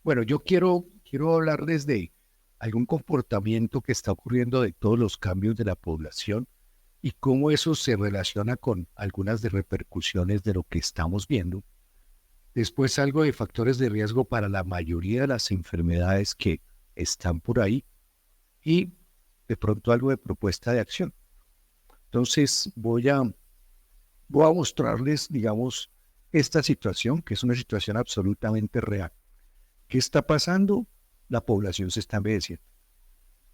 Bueno, yo quiero hablarles de algún comportamiento que está ocurriendo de todos los cambios de la población y cómo eso se relaciona con algunas de repercusiones de lo que estamos viendo. Después algo de factores de riesgo para la mayoría de las enfermedades que están por ahí y de pronto algo de propuesta de acción. Entonces voy a mostrarles, digamos, esta situación, que es una situación absolutamente real. ¿Qué está pasando? La población se está envejeciendo.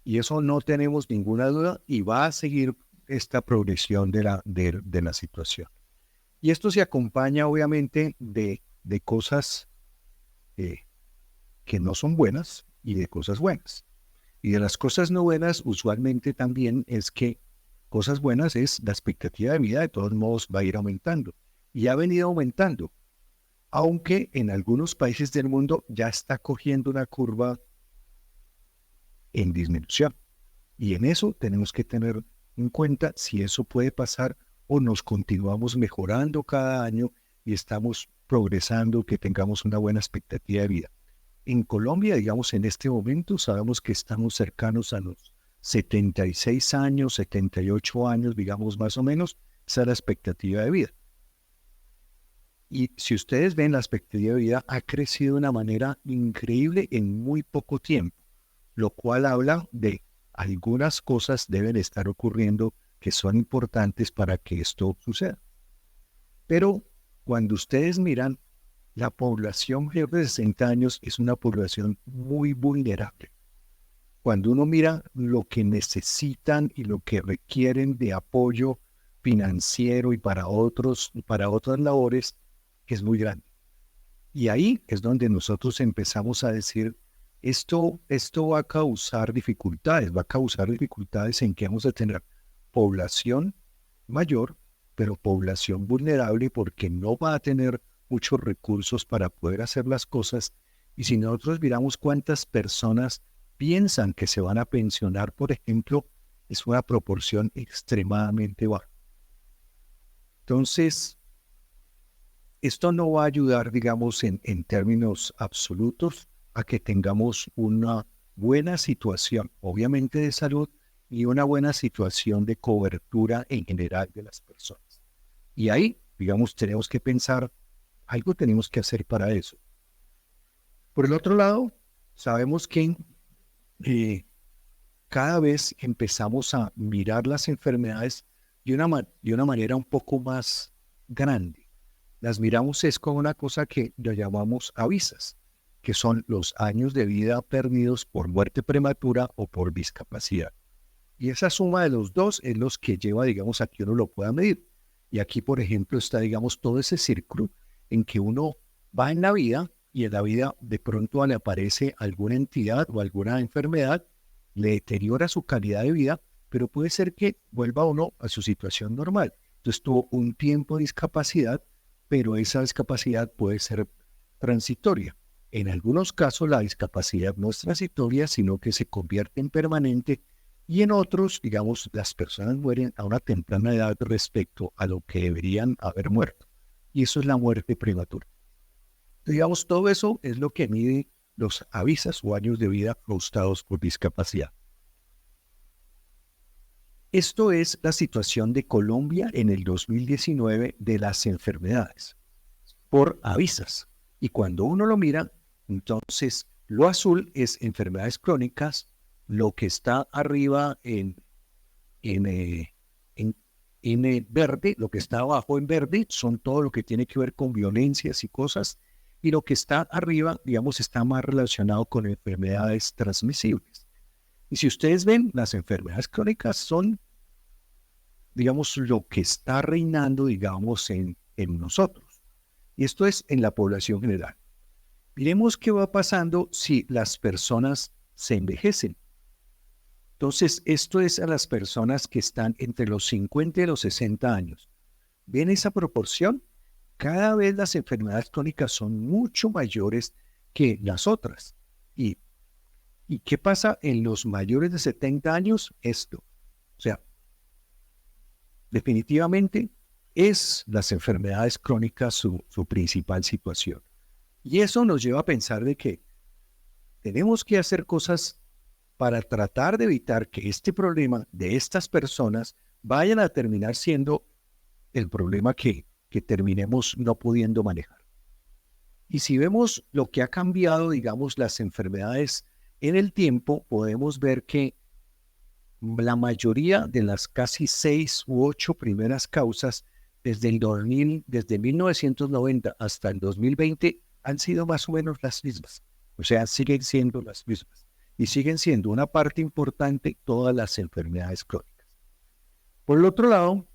Y eso no tenemos ninguna duda y va a seguir esta progresión de la situación. Y esto se acompaña obviamente de cosas eh, que no son buenas y de cosas buenas. Y de las cosas no buenas usualmente también es que cosas buenas es la expectativa de vida de todos modos va a ir aumentando. Y ha venido aumentando, aunque en algunos países del mundo ya está cogiendo una curva en disminución. Y en eso tenemos que tener en cuenta si eso puede pasar o nos continuamos mejorando cada año y estamos progresando, que tengamos una buena expectativa de vida. En Colombia, digamos, en este momento sabemos que estamos cercanos a los 76 años, 78 años, digamos más o menos, esa es la expectativa de vida. Y si ustedes ven, la expectativa de vida ha crecido de una manera increíble en muy poco tiempo, lo cual habla de algunas cosas deben estar ocurriendo que son importantes para que esto suceda. Pero cuando ustedes miran, la población mayor de 60 años es una población muy vulnerable. Cuando uno mira lo que necesitan y lo que requieren de apoyo financiero y para otras labores, es muy grande. Y ahí es donde nosotros empezamos a decir, esto va a causar dificultades en que vamos a tener población mayor, pero población vulnerable porque no va a tener muchos recursos para poder hacer las cosas. Y si nosotros miramos cuántas personas piensan que se van a pensionar, por ejemplo, es una proporción extremadamente baja. Entonces, esto no va a ayudar, digamos, en términos absolutos a que tengamos una buena situación, obviamente de salud, y una buena situación de cobertura en general de las personas. Y ahí, digamos, tenemos que pensar, algo tenemos que hacer para eso. Por el otro lado, sabemos que eh, cada vez empezamos a mirar las enfermedades de una manera un poco más grande. Las miramos es con una cosa que lo llamamos avisas, que son los años de vida perdidos por muerte prematura o por discapacidad. Y esa suma de los dos es los que lleva, digamos, a que uno lo pueda medir. Y aquí, por ejemplo, está, digamos, todo ese círculo en que uno va en la vida y en la vida de pronto le aparece alguna entidad o alguna enfermedad, le deteriora su calidad de vida, pero puede ser que vuelva uno a su situación normal. Entonces tuvo un tiempo de discapacidad, pero esa discapacidad puede ser transitoria. En algunos casos la discapacidad no es transitoria, sino que se convierte en permanente y en otros, digamos, las personas mueren a una temprana edad respecto a lo que deberían haber muerto. Y eso es la muerte prematura. Digamos, todo eso es lo que mide los avisas o años de vida causados por discapacidad. Esto es la situación de Colombia en el 2019 de las enfermedades por avisas. Y cuando uno lo mira, entonces lo azul es enfermedades crónicas, lo que está arriba en, eh, en, en verde, lo que está abajo en verde son todo lo que tiene que ver con violencias y cosas, y lo que está arriba, digamos, está más relacionado con enfermedades transmisibles. Y si ustedes ven, las enfermedades crónicas son, digamos, lo que está reinando, digamos, en nosotros. Y esto es en la población general. Miremos qué va pasando si las personas se envejecen. Entonces, esto es a las personas que están entre los 50 y los 60 años. ¿Ven esa proporción? Cada vez las enfermedades crónicas son mucho mayores que las otras. ¿Y, y qué pasa en los mayores de 70 años? Esto. O sea, definitivamente es las enfermedades crónicas su principal situación. Y eso nos lleva a pensar de que tenemos que hacer cosas para tratar de evitar que este problema de estas personas vayan a terminar siendo el problema que terminemos no pudiendo manejar. Y si vemos lo que ha cambiado, digamos, las enfermedades en el tiempo, podemos ver que la mayoría de las casi 6 u 8 primeras causas desde 1990 hasta el 2020 han sido más o menos las mismas. O sea, siguen siendo las mismas. Y siguen siendo una parte importante todas las enfermedades crónicas. Por el otro lado,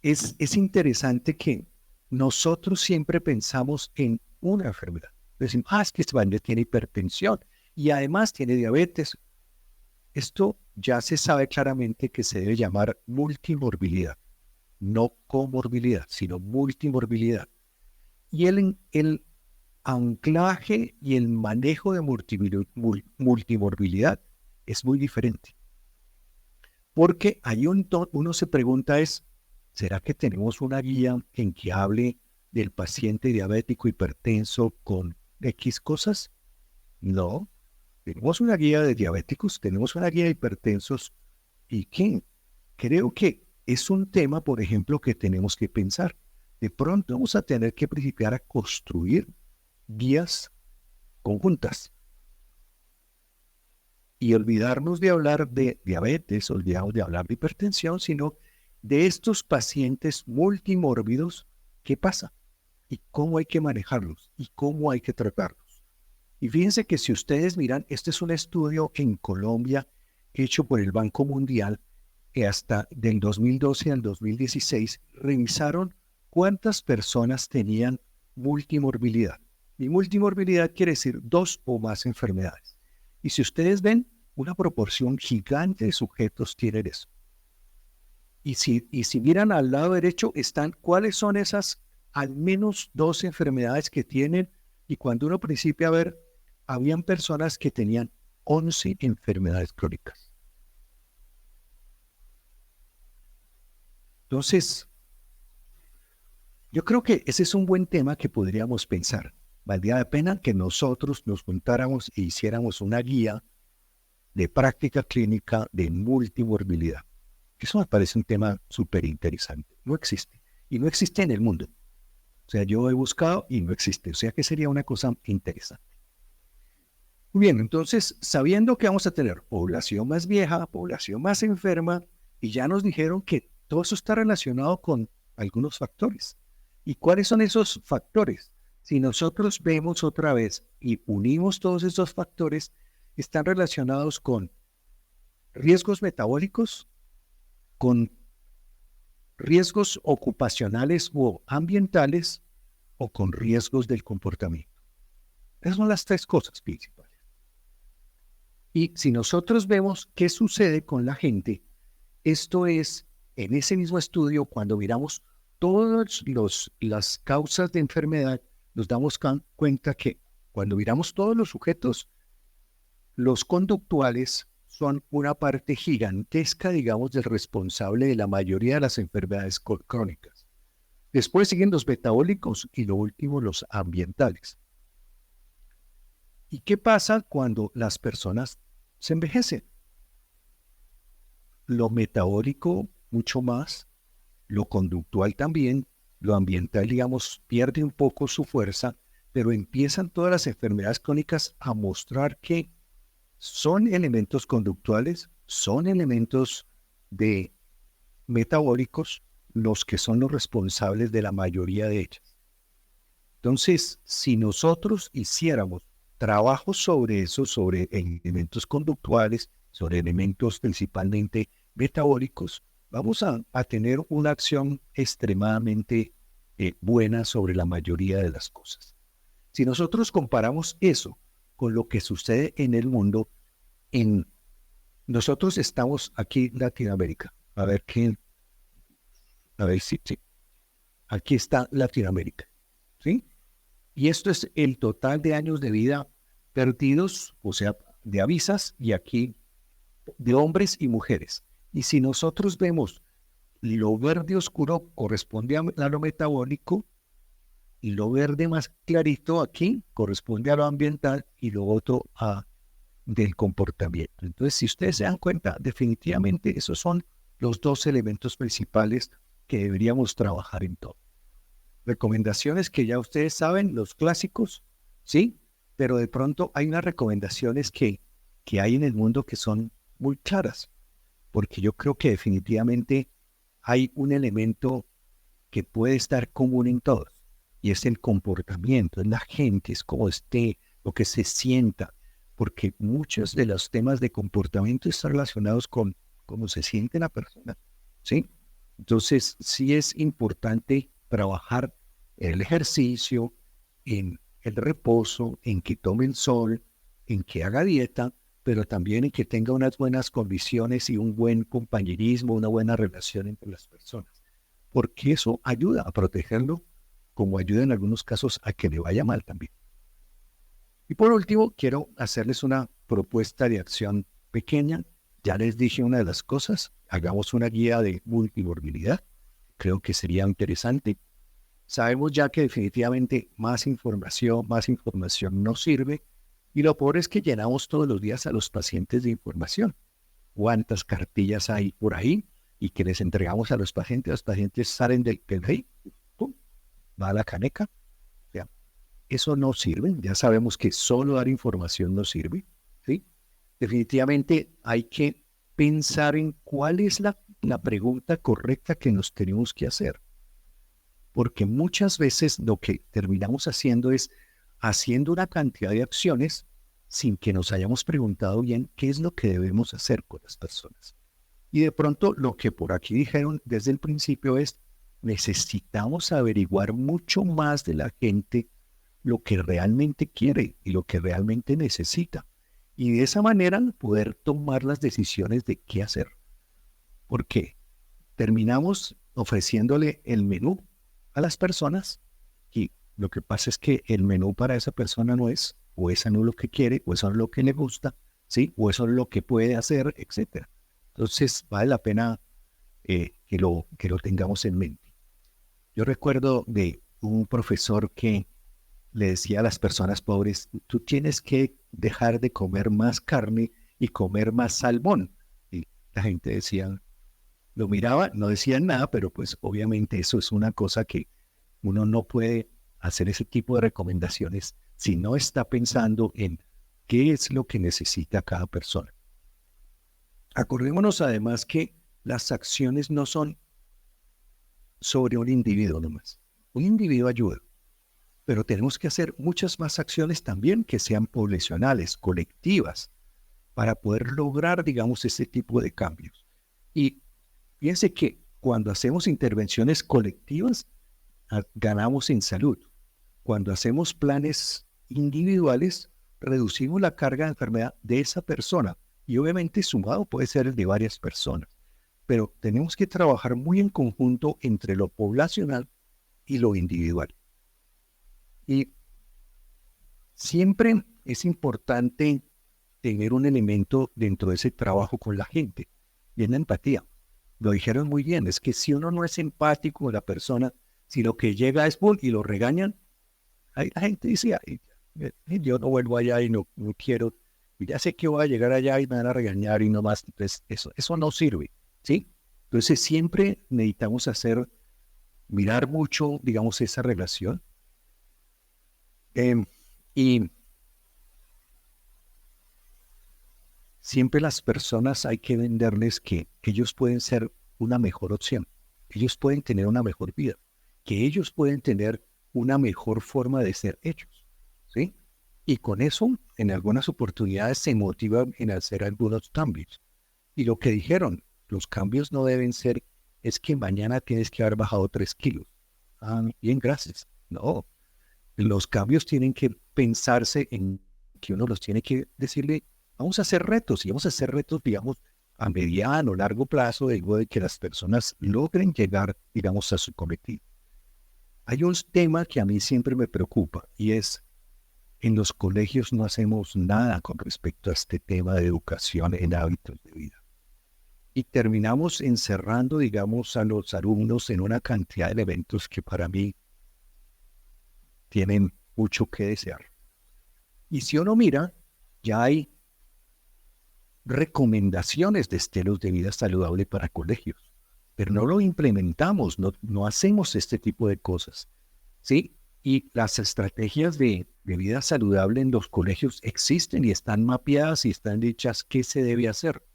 es interesante que nosotros siempre pensamos en una enfermedad. Decimos, es que este hombre tiene hipertensión y además tiene diabetes. Esto ya se sabe claramente que se debe llamar multimorbilidad, no comorbilidad, sino multimorbilidad. Y el anclaje y el manejo de multimorbilidad es muy diferente. Porque hay uno se pregunta ¿será que tenemos una guía en que hable del paciente diabético hipertenso con X cosas? No. Tenemos una guía de diabéticos, tenemos una guía de hipertensos. ¿Y qué? Creo que es un tema, por ejemplo, que tenemos que pensar. De pronto vamos a tener que principiar a construir guías conjuntas y olvidarnos de hablar de diabetes, olvidarnos de hablar de hipertensión, sino de estos pacientes multimórbidos, ¿qué pasa? Y cómo hay que manejarlos y cómo hay que tratarlos. Y fíjense que si ustedes miran, este es un estudio en Colombia hecho por el Banco Mundial, que hasta del 2012 al 2016 revisaron cuántas personas tenían multimorbilidad. Y multimorbilidad quiere decir 2 o más enfermedades. Y si ustedes ven, una proporción gigante de sujetos tienen eso. Y si miran al lado derecho, están cuáles son esas al menos 2 enfermedades que tienen. Y cuando uno principia a ver, habían personas que tenían 11 enfermedades crónicas. Entonces, yo creo que ese es un buen tema que podríamos pensar. Valdría la pena que nosotros nos juntáramos e hiciéramos una guía de práctica clínica de multimorbilidad. Eso me parece un tema súper interesante. No existe. Y no existe en el mundo. O sea, yo he buscado y no existe. O sea, que sería una cosa interesante. Muy bien, entonces, sabiendo que vamos a tener población más vieja, población más enferma, y ya nos dijeron que todo eso está relacionado con algunos factores. ¿Y cuáles son esos factores? Si nosotros vemos otra vez y unimos todos esos factores, están relacionados con riesgos metabólicicos, con riesgos ocupacionales o ambientales, o con riesgos del comportamiento. Esas son las 3 cosas principales. Y si nosotros vemos qué sucede con la gente, esto es, en ese mismo estudio, cuando miramos todas las causas de enfermedad, nos damos cuenta que cuando miramos todos los sujetos, los conductuales son una parte gigantesca, digamos, del responsable de la mayoría de las enfermedades crónicas. Después siguen los metabólicos y lo último, los ambientales. ¿Y qué pasa cuando las personas se envejecen? Lo metabólico mucho más, lo conductual también, lo ambiental, digamos, pierde un poco su fuerza, pero empiezan todas las enfermedades crónicas a mostrar que son elementos conductuales, son elementos de metabólicos los que son los responsables de la mayoría de ellas. Entonces, si nosotros hiciéramos trabajos sobre eso, sobre elementos conductuales, sobre elementos principalmente metabólicos, vamos a tener una acción extremadamente buena sobre la mayoría de las cosas. Si nosotros comparamos eso con lo que sucede en el mundo, nosotros estamos aquí en Latinoamérica. A ver si, aquí está Latinoamérica, ¿sí? Y esto es el total de años de vida perdidos, o sea, de avisas, y aquí de hombres y mujeres. Y si nosotros vemos lo verde oscuro corresponde a lo metabólico Y lo verde más clarito aquí corresponde a lo ambiental y lo otro a del comportamiento. Entonces, si ustedes se dan cuenta, definitivamente esos son los dos elementos principales que deberíamos trabajar en todo. Recomendaciones que ya ustedes saben, los clásicos, ¿sí? Pero de pronto hay unas recomendaciones que hay en el mundo que son muy claras, porque yo creo que definitivamente hay un elemento que puede estar común en todos, y es el comportamiento, es la gente, es cómo esté, lo que se sienta, porque muchos de los temas de comportamiento están relacionados con cómo se siente la persona, ¿sí? Entonces, sí es importante trabajar en el ejercicio, en el reposo, en que tome el sol, en que haga dieta, pero también en que tenga unas buenas condiciones y un buen compañerismo, una buena relación entre las personas, porque eso ayuda a protegerlo, como ayuda en algunos casos a que le vaya mal también. Y por último, quiero hacerles una propuesta de acción pequeña. Ya les dije una de las cosas, hagamos una guía de multimorbilidad. Creo que sería interesante. Sabemos ya que definitivamente más información no sirve. Y lo peor es que llenamos todos los días a los pacientes de información. ¿Cuántas cartillas hay por ahí? Y que les entregamos a los pacientes salen del ahí, ¡pum!, va a la caneca. O sea, eso no sirve. Ya sabemos que solo dar información no sirve, ¿sí? Definitivamente hay que pensar en cuál es la pregunta correcta que nos tenemos que hacer. Porque muchas veces lo que terminamos haciendo es haciendo una cantidad de acciones sin que nos hayamos preguntado bien qué es lo que debemos hacer con las personas. Y de pronto lo que por aquí dijeron desde el principio es, necesitamos averiguar mucho más de la gente lo que realmente quiere y lo que realmente necesita. Y de esa manera poder tomar las decisiones de qué hacer. Porque terminamos ofreciéndole el menú a las personas y lo que pasa es que el menú para esa persona no es, o esa no es lo que quiere, o eso no es lo que le gusta, ¿sí? O eso es lo que puede hacer, etcétera. Entonces vale la pena que lo tengamos en mente. Yo recuerdo de un profesor que le decía a las personas pobres, tú tienes que dejar de comer más carne y comer más salmón. Y la gente decía, lo miraba, no decían nada, pero pues obviamente eso es una cosa que uno no puede hacer ese tipo de recomendaciones si no está pensando en qué es lo que necesita cada persona. Acordémonos además que las acciones no son sobre un individuo nomás. Un individuo ayuda, pero tenemos que hacer muchas más acciones también que sean poblacionales, colectivas, para poder lograr, digamos, ese tipo de cambios. Y fíjense que cuando hacemos intervenciones colectivas, ganamos en salud. Cuando hacemos planes individuales, reducimos la carga de enfermedad de esa persona y obviamente sumado puede ser el de varias personas. Pero tenemos que trabajar muy en conjunto entre lo poblacional y lo individual. Y siempre es importante tener un elemento dentro de ese trabajo con la gente, y es la empatía. Lo dijeron muy bien, es que si uno no es empático con la persona, si lo que llega es bull y lo regañan, ahí la gente dice, "Ay, yo no vuelvo allá y no quiero, y ya sé que voy a llegar allá y me van a regañar y no más". Entonces, eso no sirve, ¿sí? Entonces, siempre necesitamos mirar mucho, digamos, esa relación. Y siempre las personas hay que venderles que ellos pueden ser una mejor opción, ellos pueden tener una mejor vida, que ellos pueden tener una mejor forma de ser ellos, ¿sí? Y con eso, en algunas oportunidades se motivan en hacer algunos cambios. Y lo que dijeron, los cambios no deben ser, es que mañana tienes que haber bajado 3 kilos. Ah, bien, gracias. No, los cambios tienen que pensarse en que uno los tiene que decirle, vamos a hacer retos y vamos a hacer retos, digamos, a mediano o largo plazo, de que las personas logren llegar, digamos, a su cometido. Hay un tema que a mí siempre me preocupa y es, en los colegios no hacemos nada con respecto a este tema de educación en hábitos de vida. Y terminamos encerrando, digamos, a los alumnos en una cantidad de elementos que para mí tienen mucho que desear. Y si uno mira, ya hay recomendaciones de estilos de vida saludable para colegios, pero no lo implementamos, no hacemos este tipo de cosas, ¿sí? Y las estrategias de vida saludable en los colegios existen y están mapeadas y están dichas qué se debe hacer.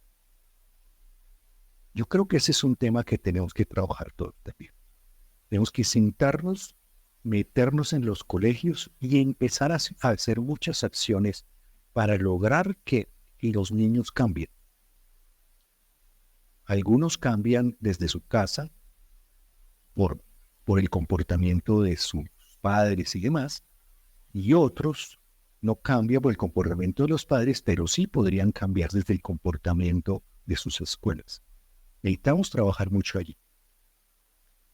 Yo creo que ese es un tema que tenemos que trabajar todos también. Tenemos que sentarnos, meternos en los colegios y empezar a hacer muchas acciones para lograr que los niños cambien. Algunos cambian desde su casa por, por el comportamiento de sus padres y demás, y otros no cambian por el comportamiento de los padres, pero sí podrían cambiar desde el comportamiento de sus escuelas. Necesitamos trabajar mucho allí.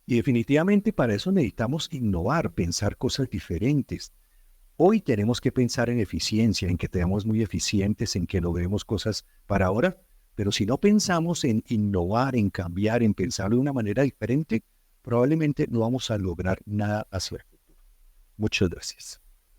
Y definitivamente para eso necesitamos innovar, pensar cosas diferentes. Hoy tenemos que pensar en eficiencia, en que seamos muy eficientes, en que logremos cosas para ahora, pero si no pensamos en innovar, en cambiar, en pensar de una manera diferente, probablemente no vamos a lograr nada hacia el futuro. Muchas gracias.